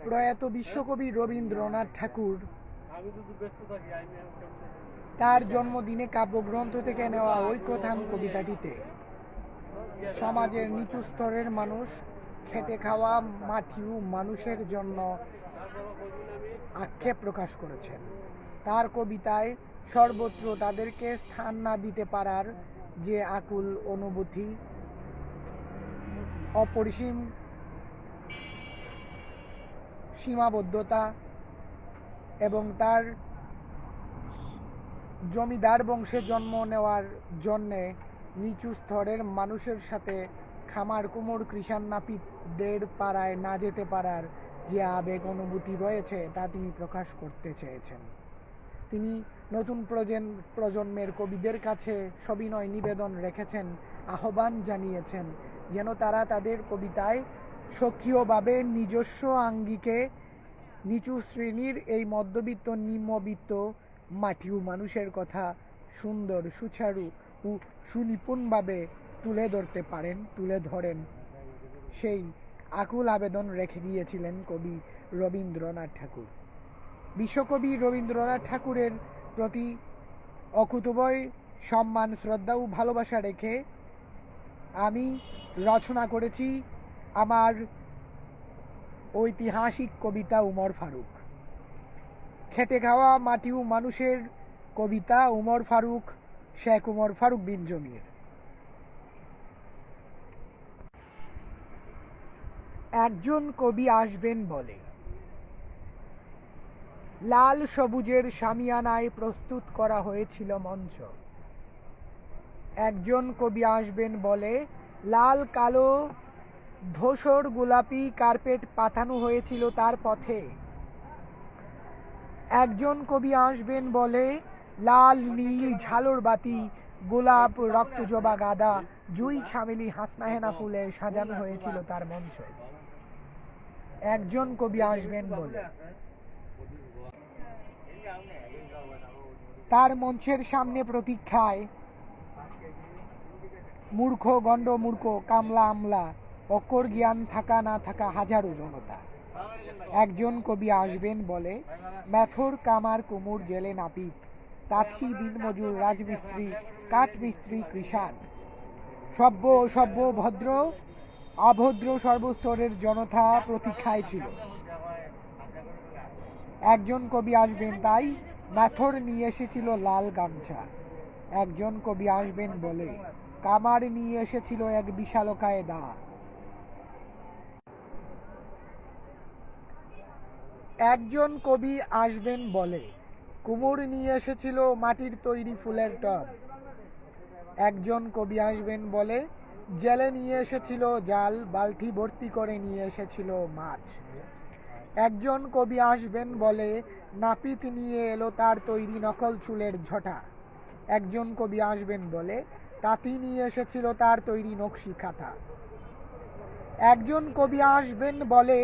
প্রয়াত বিশ্বকবি রবীন্দ্রনাথ ঠাকুর তার জন্মদিনে কাব্যগ্রন্থ থেকে নেওয়া ঐক্যথান কবিতাটিতে সমাজের নিচু স্তরের মানুষ, খেটে খাওয়া মাটিও মানুষের জন্য আক্ষেপ প্রকাশ করেছেন। তার কবিতায় সর্বত্র তাদেরকে স্থান না দিতে পারার যে আকুল অনুভূতি, অপরিসীম সীমাবদ্ধতা এবং তার জমিদার বংশে জন্ম নেওয়ার জন্যে নিচু স্তরের মানুষের সাথে খামার কুমোর কৃষাণ নাপিতদের পাড়ায় না যেতে পারার যে আবেগ অনুভূতি রয়েছে তা তিনি প্রকাশ করতে চেয়েছেন। তিনি নতুন প্রজন্মের কবিদের কাছে সবিনয় নিবেদন রেখেছেন, আহ্বান জানিয়েছেন যেন তারা তাদের কবিতায় সক্রিয়ভাবে নিজস্ব আঙ্গিকে নিচু শ্রেণীর এই মধ্যবিত্ত নিম্নবিত্ত মাটিও মানুষের কথা সুন্দর, সুচারু ও সুনিপুণভাবে তুলে ধরেন। সেই আকুল আবেদন রেখে গিয়েছিলেন কবি রবীন্দ্রনাথ ঠাকুর। বিশ্বকবি রবীন্দ্রনাথ ঠাকুরের প্রতি অকুতোভয় সম্মান, শ্রদ্ধা ও ভালোবাসা রেখে আমি রচনা করেছি আমার ঐতিহাসিক কবিতা উমর ফারুক। খেটে খাওয়া মাটিও মানুষের কবিতা উমর ফারুক, শেখ উমর ফারুক বিন জমির। একজন কবি আসবেন বলে। লাল সবুজের শামিয়ানায় প্রস্তুত করা হয়েছিল মঞ্চ। একজন কবি আসবেন বলে লাল কালো ধূসর গোলাপি কার্পেট পাতানো হয়েছিল তার পথে। একজন কবি আসবেন বলে লাল নীল ঝালর বাতি, গোলাপ, রক্তজবা, গাঁদা, জুই, চামেলি, হাসনাহেনা ফুলে সাজানো হয়েছিল তার মঞ্চ। একজন কবি আসবেন বলে তার মঞ্চের সামনে প্রতীক্ষায় মূর্খ, গণ্ড মূর্খ, কামলা আমলা, অক্ষর জ্ঞান থাকা না থাকা হাজারো জনতা। একজন কবি আসবেন বলে মেথর, কামার, কুমুর, জেলে, নাপিত, তাঁতশি, দিনমজুর, রাজমিস্ত্রি, কাঠমিস্ত্রি, কৃষাণ, সভ্য অসভ্য, ভদ্র অভদ্র সর্বস্তরের জনতা প্রতীক্ষায় ছিল। একজন কবি আসবেন তাই মেথর নিয়ে এসেছিল লাল গামছা। একজন কবি আসবেন বলে কামার নিয়ে এসেছিল এক বিশালকায় দা। একজন কবি আসবেন বলে কুমোর নিয়ে এসেছিল মাটির তৈরি ফুলের টব। একজন কবি আসবেন বলে জেলে নিয়ে এসেছিল জাল, বালতি ভর্তি করে নিয়ে এসেছিল মাছ। একজন কবি আসবেন বলে নাপিত নিয়ে এলো তার তৈরি নকল চুলের ঝটা। একজন কবি আসবেন বলে তাঁতি নিয়ে এসেছিল তার তৈরি নকশি খাতা। একজন কবি আসবেন বলে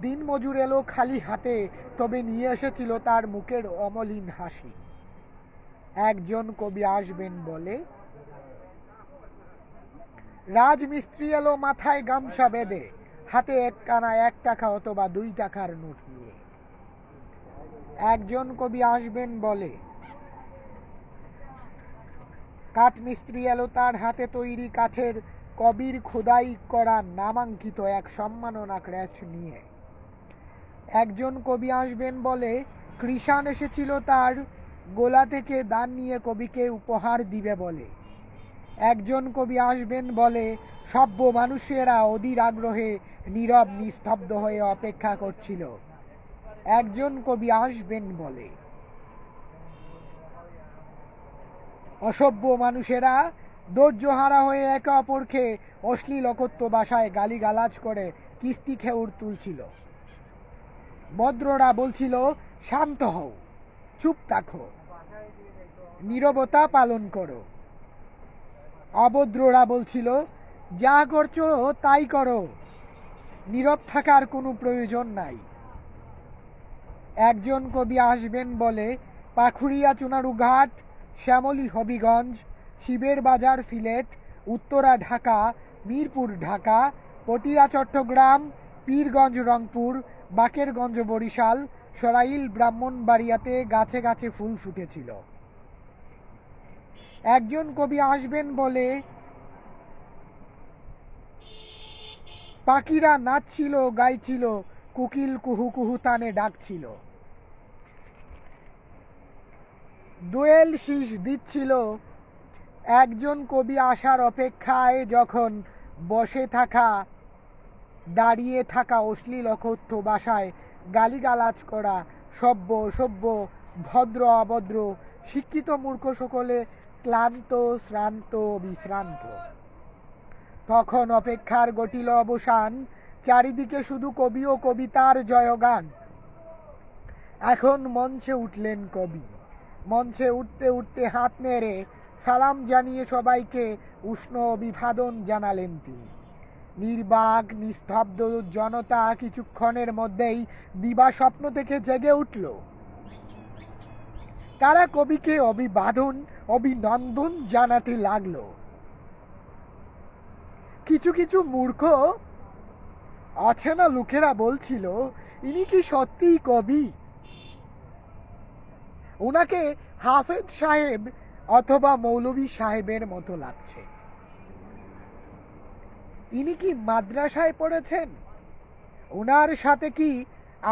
দিনমজুর এলো খালি হাতে, তবে নিয়ে এসেছিল তার মুখের অমলিন হাসি। একজন কবি আসবেন বলে রাজমিস্ত্রি এলো মাথায় গামছা বেঁধে, হাতে একখানা 1 টাকা অথবা 2 টাকার নোট নিয়ে। একজন কবি আসবেন বলে কাঠমিস্ত্রি এলো তার হাতে তৈরি কাঠের কবির খোদাই করা নামাঙ্কিত এক সম্মাননা ক্রেস্ট নিয়ে। একজন কবি আসবেন বলে কৃষাণ এসেছিল তার গোলা থেকে দান নিয়ে কবিকে উপহার দিবে বলে। একজন কবি আসবেন বলে সভ্য মানুষেরা অধীর আগ্রহে নীরব নিস্তব্ধ হয়ে অপেক্ষা করছিল। একজন কবি আসবেন বলে অসভ্য মানুষেরা ধৈর্যহারা হয়ে একে অপরকে অশ্লীলকত্ব ভাষায় গালিগালাজ করে কিস্তি খেউর তুলছিল। ভদ্ররা বলছিল শান্ত হও, চুপ থাকো, নীরবতা পালন করো। অভদ্ররা বলছিল যা করছো তাই করো, নীরব থাকার কোনো প্রয়োজন নাই। একজন কবি আসবেন বলে পাখুরিয়া চুনারুঘাট, শ্যামলী হবিগঞ্জ, শিবের বাজার সিলেট, উত্তরা ঢাকা, মিরপুর ঢাকা, পটিয়া চট্টগ্রাম, পীরগঞ্জ রংপুর, বাকেরগঞ্জ বরিশাল, সরাইল ব্রাহ্মণবাড়িয়াতে গাছে গাছে ফুল ফুটেছিল। একজন কবি আসবেন বলে পাখিরা নাচছিল, গাইছিল, কোকিল কুহু কুহু তানে ডাকছিল। দোয়েল শীষ দিচ্ছিল। একজন কবি আসার অপেক্ষায় যখন বসে থাকা, দাঁড়িয়ে থাকা অশ্লীল অকথ্য ভাষায় গালিগালাজ করা, সভ্য সভ্য, ভদ্র অভদ্র, শিক্ষিত মূর্খ সকলে ক্লান্ত, শ্রান্ত, বিশ্রান্ত। তখন অপেক্ষার ঘটিল অবসান, চারিদিকে শুধু কবি ও কবিতার জয়গান। এখন মঞ্চে উঠলেন কবি। মঞ্চে উঠতে উঠতে হাত নেড়ে সালাম জানিয়ে সবাইকে উষ্ণ অভিবাদন জানালেন তিনি। নির্বাক নিস্তব্ধ জনতা কিছুক্ষণের মধ্যেই দিবা স্বপ্ন থেকে জেগে উঠল। তারা কবিকে অভিনন্দন জানাতে লাগলো। কিছু কিছু মূর্খ অচেনা লোকেরা বলছিল, ইনি কি সত্যিই কবি? ওনাকে হাফেজ সাহেব অথবা মৌলভী সাহেবের মতো লাগছে। ইনি কি মাদ্রাসায় পড়েছেন? ওনার সাথে কি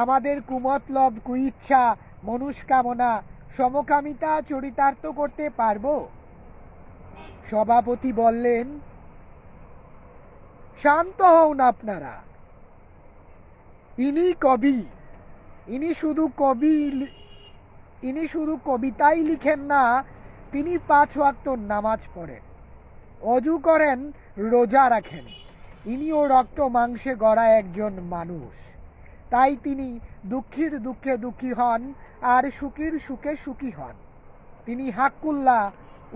আমাদের কুমতলব, কুইচ্ছা, মনস্কামনা, সমকামিতা চরিতার্থ করতে পারবো? সভাপতি বললেন, শান্ত হন আপনারা। ইনি কবি। ইনি শুধু কবিতাই লিখেন না, তিনি 5 ওয়াক্ত নামাজ পড়েন, অজু করেন, রোজা রাখেন। ইনিও রক্ত মাংসে গড়া একজন মানুষ। তাই তিনি দুঃখীর দুঃখে দুঃখী হন আর সুখীর সুখে সুখী হন। তিনি হাক্কুল্লাহ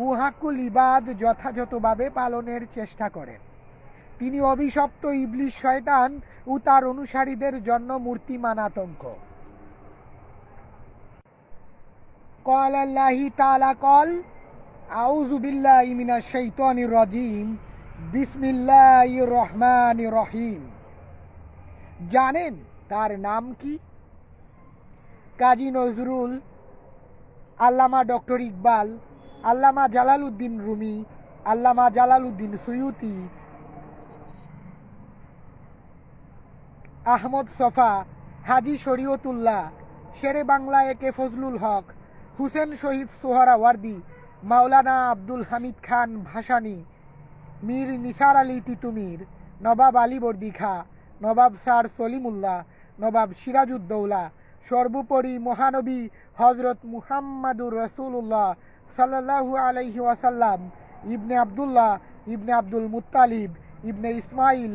ও হাক্কুল ইবাদ যথাযথভাবে পালনের চেষ্টা করেন। তিনি অভিশপ্ত ইবলিস শয়তান ও তার অনুসারীদের জন্য মূর্তিমান আতঙ্ক। قال الله تعالى قال أعوذ بالله من الشيطان الرجيم بسم الله الرحمن الرحيم। জানেন তার নাম কি? কাজী নজরুল, আল্লামা ডক্টর ইকবাল, আল্লামা জালালউদ্দিন রুমি, আল্লামা জালালউদ্দিন সুয়ুতি, আহমদ ছফা, হাজী শরীয়তুল্লাহ, শেরে বাংলা একে ফজলুল হক, হুসেন শহীদ সোহরাওয়ার্দী, মাওলানা আব্দুল হামিদ খান ভাসানী, মীর নিসার আলী তিতুমির, নবাব আলী বর্দী খাঁ, নবাব স্যার সলিমুল্লাহ, নবাব সিরাজউদ্দৌলা, সর্বোপরি মহানবী হজরত মুহাম্মাদুর রাসূলুল্লাহ সাল্লাল্লাহু আলাইহি ওয়াসাল্লাম, ইবনে আবদুল্লাহ, ইবনে আব্দুল মুত্তালিব, ইবনে ইসমাইল,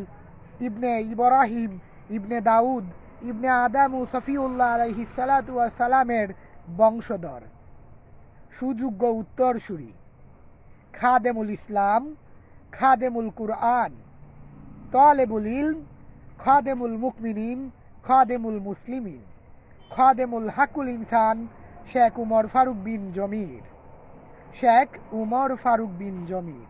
ইবনে ইব্রাহিম, ইবনে দাউদ, ইবনে আদম ও সফিউল্লাহ আলাইহিস সালাতু ওয়াস সালামের বংশধর, সুযোগ্য উত্তরসূরি, খাদেমুল ইসলাম, খাদেমুল কুরআন, তালেবুল ইলম, খাদেমুল মুকমিনিন, খাদেমুল মুসলিমিন, খাদেমুল হাকুল ইনসান, শেখ উমর ফারুক বিন জমির। শেখ উমর ফারুক বিন জমির।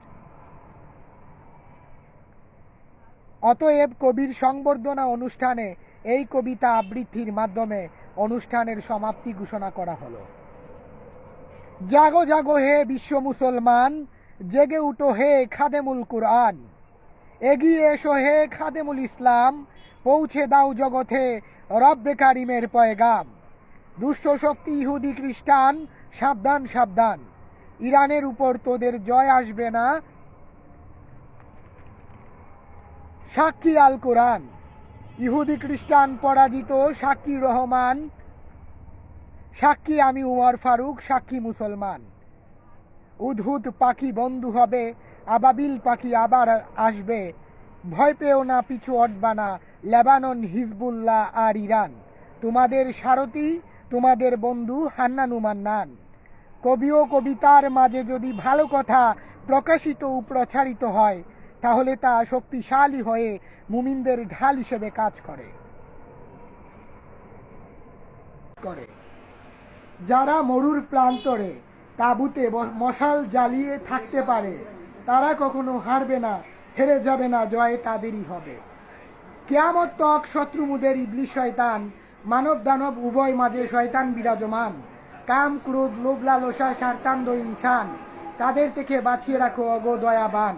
অতএব কবির সংবর্ধনা অনুষ্ঠানে এই কবিতা আবৃত্তির মাধ্যমে অনুষ্ঠানের সমাপ্তি ঘোষণা করা হলো। জাগো জাগো হে বিশ্ব মুসলমান, জেগে উঠো হে খাদেমুল কুরআন, এগিয়ে এসো হে খাদেমুল ইসলাম, পৌঁছে দাও জগতে রব্বে কারিমের পয়গাম। দুষ্ট শক্তি ইহুদি খ্রিস্টান, সাবধান সাবধান, ইরানের উপর তোদের জয় আসবে না। সাক্ষী আল কোরআন, ইহুদি খ্রিস্টান পরাজিত, সাক্ষী রহমান, সাক্ষী আমি উমর ফারুক, সাক্ষী মুসলমান। উদ্ভুত পাখি বন্ধু হবে, আবাবিল পাখি আবার আসবে, ভয় পেও না, পিছু হটবা না, লেবানন, হিজবুল্লাহ আর ইরান, তোমাদের সারথি, তোমাদের বন্ধু হান্নানু মান্নান। কবি ও কবিতার মাঝে যদি ভালো কথা প্রকাশিত ও প্রচারিত হয়, তাহলে তা শক্তিশালী হয়ে মুমিনদের ঢাল হিসেবে কাজ করে। যারা মরুর প্রান্তরে তাঁবুতে মশাল জ্বালিয়ে থাকতে পারে, তারা কখনো হারবে না, হেরে যাবে না, জয় তাদেরই হবে। কিয়ামত তক শত্রুমুদের ইবলিশ শয়তান, মানব দানব উভয় মাঝে শয়তান বিরাজমান। কাম ক্রোধ লোভ লালসা স্বার্থান্ধ ইনসান, তাদের থেকে বাঁচিয়ে রাখো অগো দয়াবান।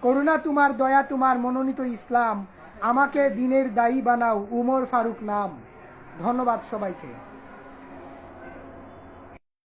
করুণা তোমার দয়া তোমার মনোনীত ইসলাম, আমাকে দিনের দায়ী বানাও উমর ফারুক নাম। ধন্যবাদ সবাইকে।